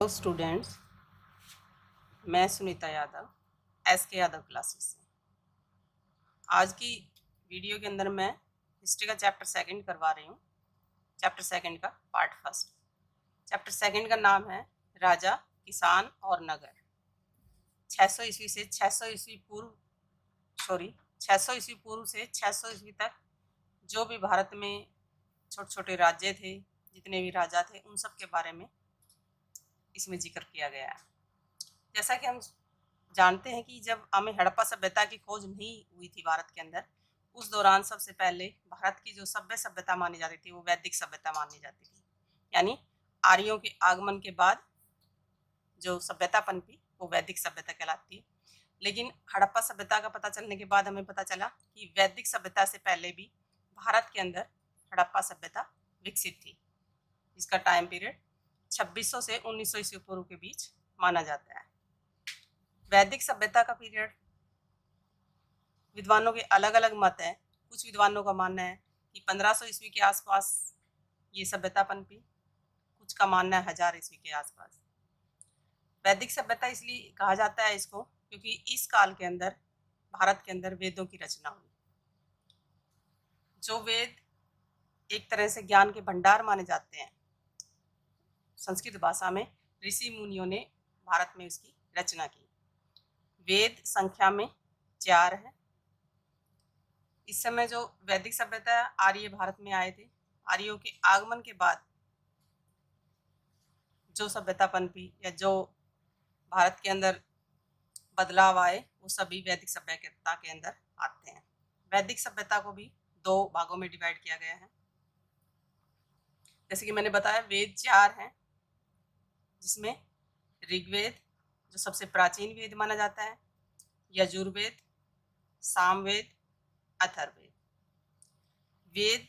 Hello students, मैं Sunita Yadav S के Yadav classes से। आज की वीडियो के अंदर मैं हिस्ट्री का चैप्टर सेकंड करवा रही हूँ। चैप्टर सेकंड का पार्ट फर्स्ट। चैप्टर सेकंड का नाम है राजा, किसान और नगर। 600 ईस्वी से 600 ईस्वी पूर्व 600 ईस्वी पूर्व से 600 ईस्वी तक जो भी भारत में छोटे छोटे राज्य थे, जितने भी राजा थे, उन सब के बारे में इसमें जिक्र किया गया है। जैसा कि हम जानते हैं कि जब हमें हड़प्पा सभ्यता की खोज नहीं हुई थी भारत के अंदर, उस दौरान सबसे पहले भारत की जो सभ्यता मानी जाती थी वो वैदिक सभ्यता मानी जाती थी। यानी आर्यों के आगमन के बाद जो सभ्यता पनपी वो वैदिक सभ्यता कहलाती है। लेकिन हड़प्पा सभ्यता का पता चलने के बाद हमें पता चला कि वैदिक सभ्यता से पहले भी भारत के अंदर हड़प्पा सभ्यता विकसित थी, जिसका टाइम पीरियड 2600 से 1900 ईस्वी पूर्व के बीच माना जाता है। वैदिक सभ्यता का पीरियड विद्वानों के अलग अलग मत हैं। कुछ विद्वानों का मानना है कि 1500 ईस्वी के आसपास ये सभ्यता पनपी, कुछ का मानना है 1000 ईस्वी के आसपास। वैदिक सभ्यता इसलिए कहा जाता है इसको क्योंकि इस काल के अंदर भारत के अंदर वेदों की रचना हुई। जो वेद एक तरह से ज्ञान के भंडार माने जाते हैं, संस्कृत भाषा में ऋषि मुनियों ने भारत में उसकी रचना की। वेद संख्या में 4 है। इस समय जो वैदिक सभ्यता आर्य भारत में आए थे, आर्यों के आगमन के बाद जो सभ्यता पनपी या जो भारत के अंदर बदलाव आए, वो सभी वैदिक सभ्यता के अंदर आते हैं। वैदिक सभ्यता को भी 2 भागों में डिवाइड किया गया है। जैसे कि मैंने बताया, वेद 4 हैं, जिसमें ऋग्वेद जो सबसे प्राचीन वेद माना जाता है, यजुर्वेद, सामवेद, अथर्ववेद। वेद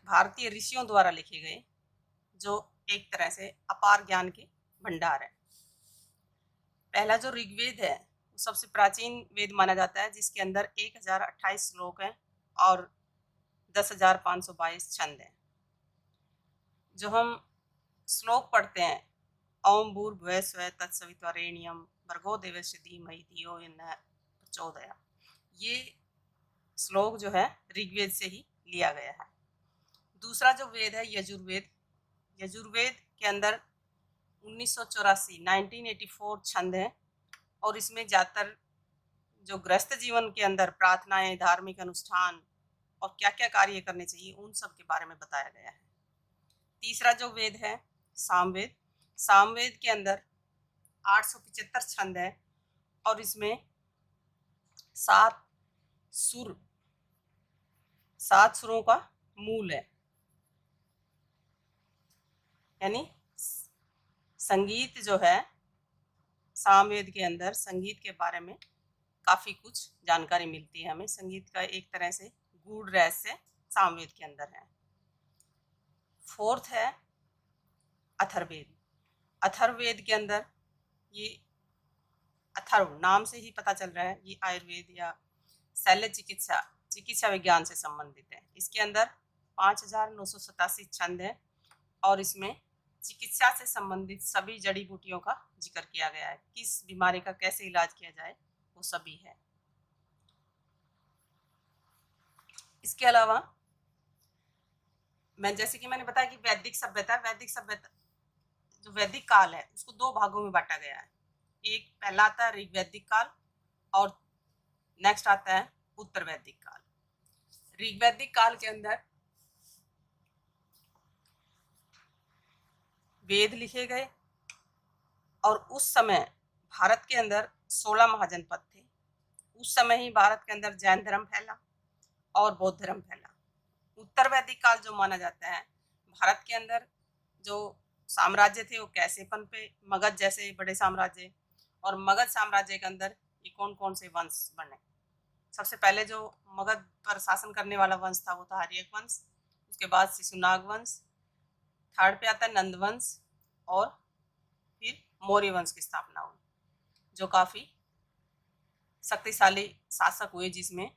भारतीय ऋषियों द्वारा लिखे गए जो एक तरह से अपार ज्ञान के भंडार है। पहला जो ऋग्वेद है वो सबसे प्राचीन वेद माना जाता है, जिसके अंदर 1028 श्लोक हैं और 10,522 छंद हैं। जो हम श्लोक पढ़ते हैं, ओम भूर्भुवः स्वः तत्सवितुर्वरेण्यं भर्गो देवस्य धीमहि धियो यो नः प्रचोदयात्, ये श्लोक जो है ऋग्वेद से ही लिया गया है। दूसरा जो वेद है यजुर्वेद। यजुर्वेद के अंदर 1984 छंद हैं और इसमें ज़्यादातर जो गृहस्थ जीवन के अंदर प्रार्थनाएं, धार्मिक अनुष्ठान और क्या क्या कार्य करने चाहिए, उन सब के बारे में बताया गया है। तीसरा जो वेद है सामवेद। सामवेद के अंदर 875 छंद है और इसमें 7 सुर, 7 सुरों का मूल है। यानी संगीत जो है, सामवेद के अंदर संगीत के बारे में काफ़ी कुछ जानकारी मिलती है हमें। संगीत का एक तरह से गूढ़ रहस्य सामवेद के अंदर है। फोर्थ है अथर्ववेद। अथर्ववेद के अंदर, ये अथर्व नाम से ही पता चल रहा है, ये आयुर्वेद या शल्य चिकित्सा विज्ञान से संबंधित है। इसके अंदर 5987 छंद है और इसमें चिकित्सा से संबंधित सभी जड़ी बूटियों का जिक्र किया गया है। किस बीमारी का कैसे इलाज किया जाए वो सभी है। इसके अलावा जैसे कि मैंने बताया कि वैदिक सभ्यता जो वैदिक काल है उसको 2 भागों में बांटा गया है। एक पहला आता है ऋग्वैदिक काल और नेक्स्ट आता है उत्तर वैदिक काल। ऋग्वैदिक काल के अंदर वेद लिखे गए और उस समय भारत के अंदर 16 महाजनपद थे। उस समय ही भारत के अंदर जैन धर्म फैला और बौद्ध धर्म फैला। उत्तर वैदिक काल जो माना जाता है, भारत के अंदर जो साम्राज्य थे वो कैसे पनपे, मगध जैसे बड़े साम्राज्य, और मगध साम्राज्य के अंदर ये कौन कौन से वंश बने। सबसे पहले जो मगध पर शासन करने वाला वंश था वो था हर्यक वंश। उसके बाद शिशुनाग वंश, थर्ड पे आता है नंद वंश और फिर मौर्य वंश की स्थापना हुई, जो काफ़ी शक्तिशाली शासक हुए, जिसमें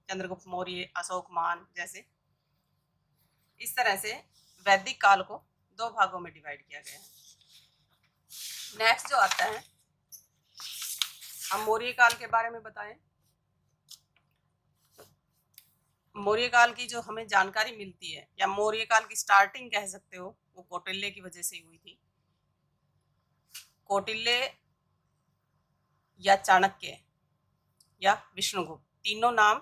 चंद्रगुप्त मौर्य, अशोकमान जैसे। इस तरह से वैदिक काल को 2 भागों में डिवाइड किया गया है। नेक्स्ट जो आता है, हम मौर्य काल के बारे में बताएं। मौर्य काल की जो हमें जानकारी मिलती है, या मौर्य काल की स्टार्टिंग कह सकते हो, वो कौटिल्य की वजह से हुई थी। कौटिल्य या चाणक्य या विष्णुगुप्त, तीनों नाम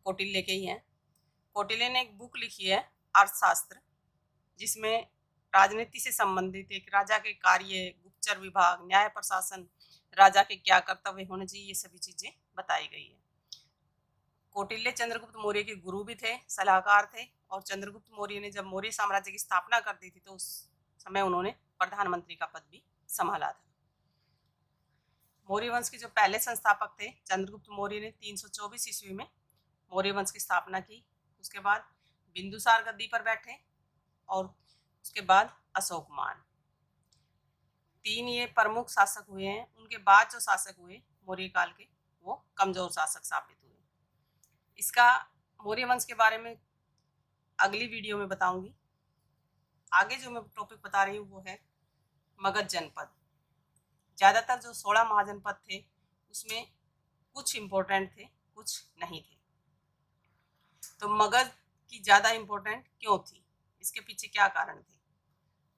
कौटिल्य के ही हैं। कौटिल्य ने एक बुक लिखी है अर्थशास्त्र, जिसमें राजनीति से संबंधित एक राजा के कार्य, गुप्तचर विभाग, न्याय प्रशासन, राजा के क्या कर्तव्य होने चाहिए, ये सभी चीजें बताई गई है। कौटिल्य चंद्रगुप्त मौर्य के गुरु भी थे, सलाहकार थे, और चंद्रगुप्त मौर्य ने जब मौर्य साम्राज्य की स्थापना कर दी थी तो उस समय उन्होंने प्रधानमंत्री का पद भी संभाला था। मौर्य वंश के जो पहले संस्थापक थे चंद्रगुप्त मौर्य ने 324 ईस्वी में मौर्य वंश की स्थापना की। उसके बाद बिंदुसार गद्दी पर बैठे, और उसके बाद अशोकमान, तीन ये प्रमुख शासक हुए हैं। उनके बाद जो शासक हुए मौर्य काल के, वो कमजोर शासक साबित हुए। इसका मौर्य वंश के बारे में अगली वीडियो में बताऊंगी। आगे जो मैं टॉपिक बता रही हूँ वो है मगध जनपद। ज़्यादातर जो 16 महाजनपद थे उसमें कुछ इम्पोर्टेंट थे, कुछ नहीं थे। तो मगध की ज़्यादा इम्पोर्टेंट क्यों थी, इसके पीछे क्या कारण थे?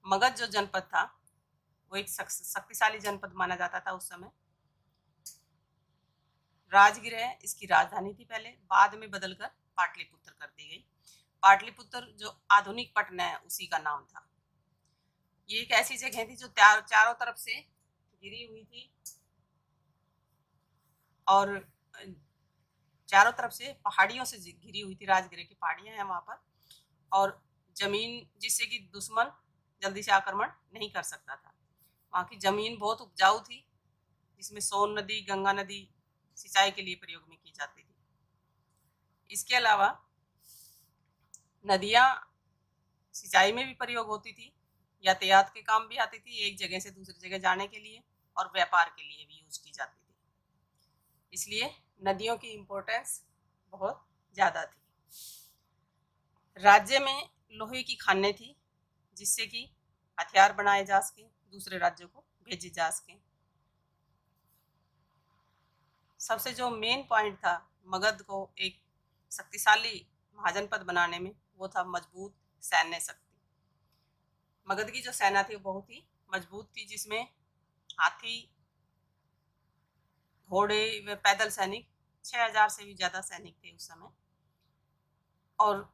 मगध जो जनपद था वो एक शक्तिशाली जनपद माना जाता था उस समय। राजगृह इसकी राजधानी थी पहले, बाद में बदलकर पाटलिपुत्र कर दी गई। पाटलिपुत्र जो आधुनिक पटना है उसी का नाम था। ये एक ऐसी जगह थी जो चारों तरफ से घिरी हुई थी, और चारों तरफ से पहाड़ियों से घिरी हुई थी। राजगृह की पहाड़ियां हैं वहां पर, और जमीन जिससे कि दुश्मन जल्दी से आक्रमण नहीं कर सकता था। वहाँ की जमीन बहुत उपजाऊ थी, जिसमें सोन नदी, गंगा नदी सिंचाई के लिए प्रयोग में की जाती थी। इसके अलावा नदियाँ सिंचाई में भी प्रयोग होती थी, यातायात के काम भी आती थी, एक जगह से दूसरी जगह जाने के लिए, और व्यापार के लिए भी यूज की जाती थी। इसलिए नदियों की इम्पोर्टेंस बहुत ज़्यादा थी। राज्य में लोहे की खानें थी, जिससे कि हथियार बनाए जा सके, दूसरे राज्यों को भेजे जा सके। सबसे जो मेन पॉइंट था मगध को एक शक्तिशाली महाजनपद बनाने में, वो था मजबूत सैन्य शक्ति। मगध की जो सेना थी वो बहुत ही मजबूत थी, जिसमें हाथी, घोड़े व पैदल सैनिक 6000 से भी ज़्यादा सैनिक थे उस समय, और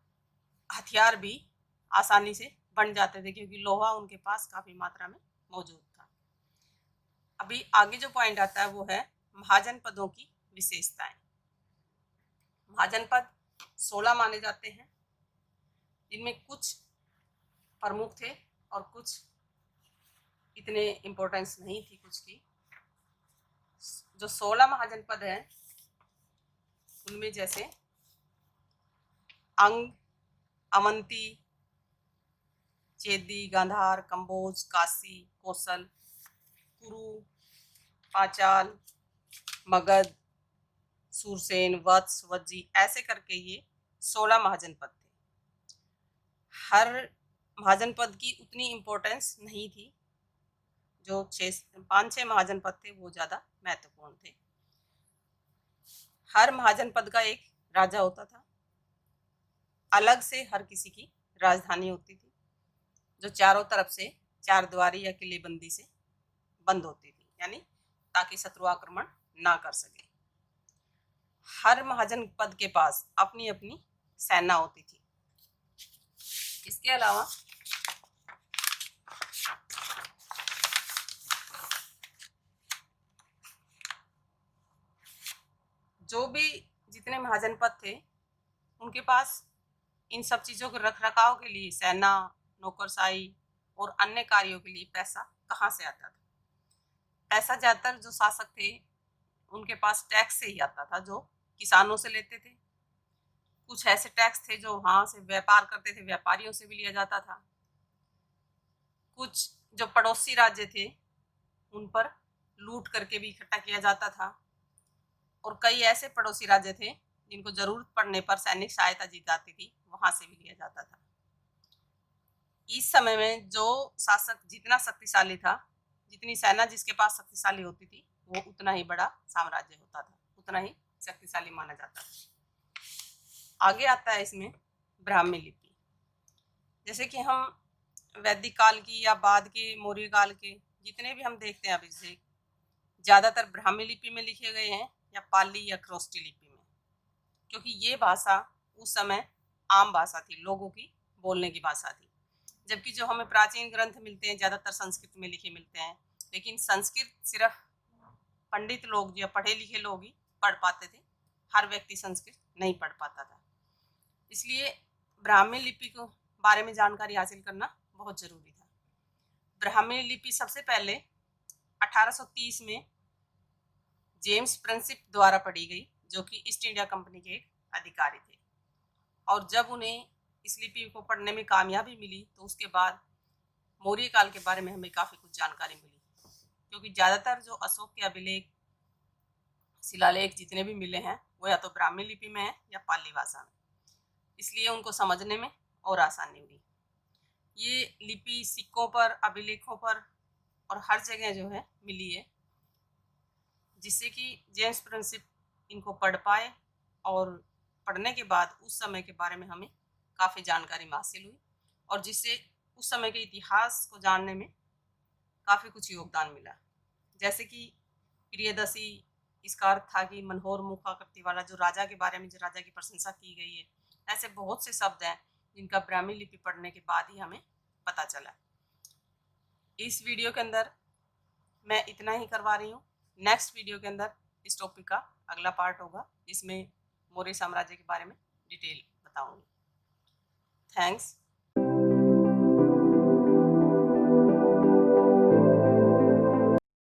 हथियार भी आसानी से बन जाते थे क्योंकि लोहा उनके पास काफ़ी मात्रा में मौजूद था। अभी आगे जो पॉइंट आता है वो है महाजनपदों की विशेषताएं। महाजनपद 16 माने जाते हैं, जिनमें कुछ प्रमुख थे और कुछ इतने इम्पोर्टेंस नहीं थी कुछ की। जो 16 महाजनपद हैं उनमें जैसे अंग, अवंती, चेदी, गांधार, कंबोज, काशी, कौशल, कुरु, पांचाल, मगध, सूरसेन, वत्स, वज्जी, ऐसे करके ये 16 महाजनपद थे। हर महाजनपद की उतनी इम्पोर्टेंस नहीं थी। जो 5-6 महाजनपद थे वो ज़्यादा महत्वपूर्ण थे। हर महाजनपद का एक राजा होता था, अलग से हर किसी की राजधानी होती थी, जो चारों तरफ से चारद्वारी या किलेबंदी से बंद होती थी, यानी ताकि शत्रु आक्रमण ना कर सके। हर महाजनपद के पास अपनी अपनी सेना होती थी। इसके अलावा जो भी जितने महाजनपद थे उनके पास इन सब चीज़ों के रख रखाव के लिए सेना, नौकरशाही और अन्य कार्यों के लिए पैसा कहाँ से आता था? पैसा ज़्यादातर जो शासक थे उनके पास टैक्स से ही आता था, जो किसानों से लेते थे। कुछ ऐसे टैक्स थे जो वहाँ से व्यापार करते थे, व्यापारियों से भी लिया जाता था। कुछ जो पड़ोसी राज्य थे उन पर लूट करके भी इकट्ठा किया जाता था, और कई ऐसे पड़ोसी राज्य थे जिनको जरूरत पड़ने पर सैनिक सहायता दी जाती थी, वहां से भी लिया जाता था। इस समय में जो शासक जितना शक्तिशाली था जितनी सेना जिसके पास शक्तिशाली होती थी वो उतना ही बड़ा साम्राज्य होता था, उतना ही शक्तिशाली माना जाता था। आगे आता है इसमें ब्राह्मी लिपि। जैसे कि हम वैदिक काल की या बाद के मौर्य काल के जितने भी हम देखते हैं अभी से ज़्यादातर ब्राह्मी लिपि में लिखे गए हैं या पाली या ख्रोष्टी लिपि में, क्योंकि ये भाषा उस समय आम भाषा थी, लोगों की बोलने की भाषा थी। जबकि जो हमें प्राचीन ग्रंथ मिलते हैं ज़्यादातर संस्कृत में लिखे मिलते हैं, लेकिन संस्कृत सिर्फ पंडित लोग या पढ़े लिखे लोग ही पढ़ पाते थे, हर व्यक्ति संस्कृत नहीं पढ़ पाता था। इसलिए ब्राह्मी लिपि को बारे में जानकारी हासिल करना बहुत ज़रूरी था। ब्राह्मी लिपि सबसे पहले 1830 में जेम्स प्रिंसिप द्वारा पढ़ी गई, जो कि ईस्ट इंडिया कंपनी के एक अधिकारी थे। और जब उन्हें इस लिपि को पढ़ने में कामयाबी मिली तो उसके बाद मौर्य काल के बारे में हमें काफ़ी कुछ जानकारी मिली, क्योंकि ज़्यादातर जो अशोक के अभिलेख शिलालेख जितने भी मिले हैं वो या तो ब्राह्मी लिपि में है या पाली भाषा में, इसलिए उनको समझने में और आसानी हुई। ये लिपि सिक्कों पर, अभिलेखों पर और हर जगह जो है मिली है, जिससे कि जेम्स प्रिंसिप इनको पढ़ पाए और पढ़ने के बाद उस समय के बारे में हमें काफ़ी जानकारी हासिल हुई और जिससे उस समय के इतिहास को जानने में काफ़ी कुछ योगदान मिला। जैसे कि प्रियदर्शी, इसका अर्थ था कि मनोहर मुखाकृति वाला, जो राजा के बारे में, जो राजा की प्रशंसा की गई है। ऐसे बहुत से शब्द हैं जिनका ब्राह्मी लिपि पढ़ने के बाद ही हमें पता चला। इस वीडियो के अंदर मैं इतना ही करवा रही हूँ। नेक्स्ट वीडियो के अंदर इस टॉपिक का अगला पार्ट होगा, जिसमें मौर्य साम्राज्य के बारे में डिटेल बताऊंगी। थैंक्स।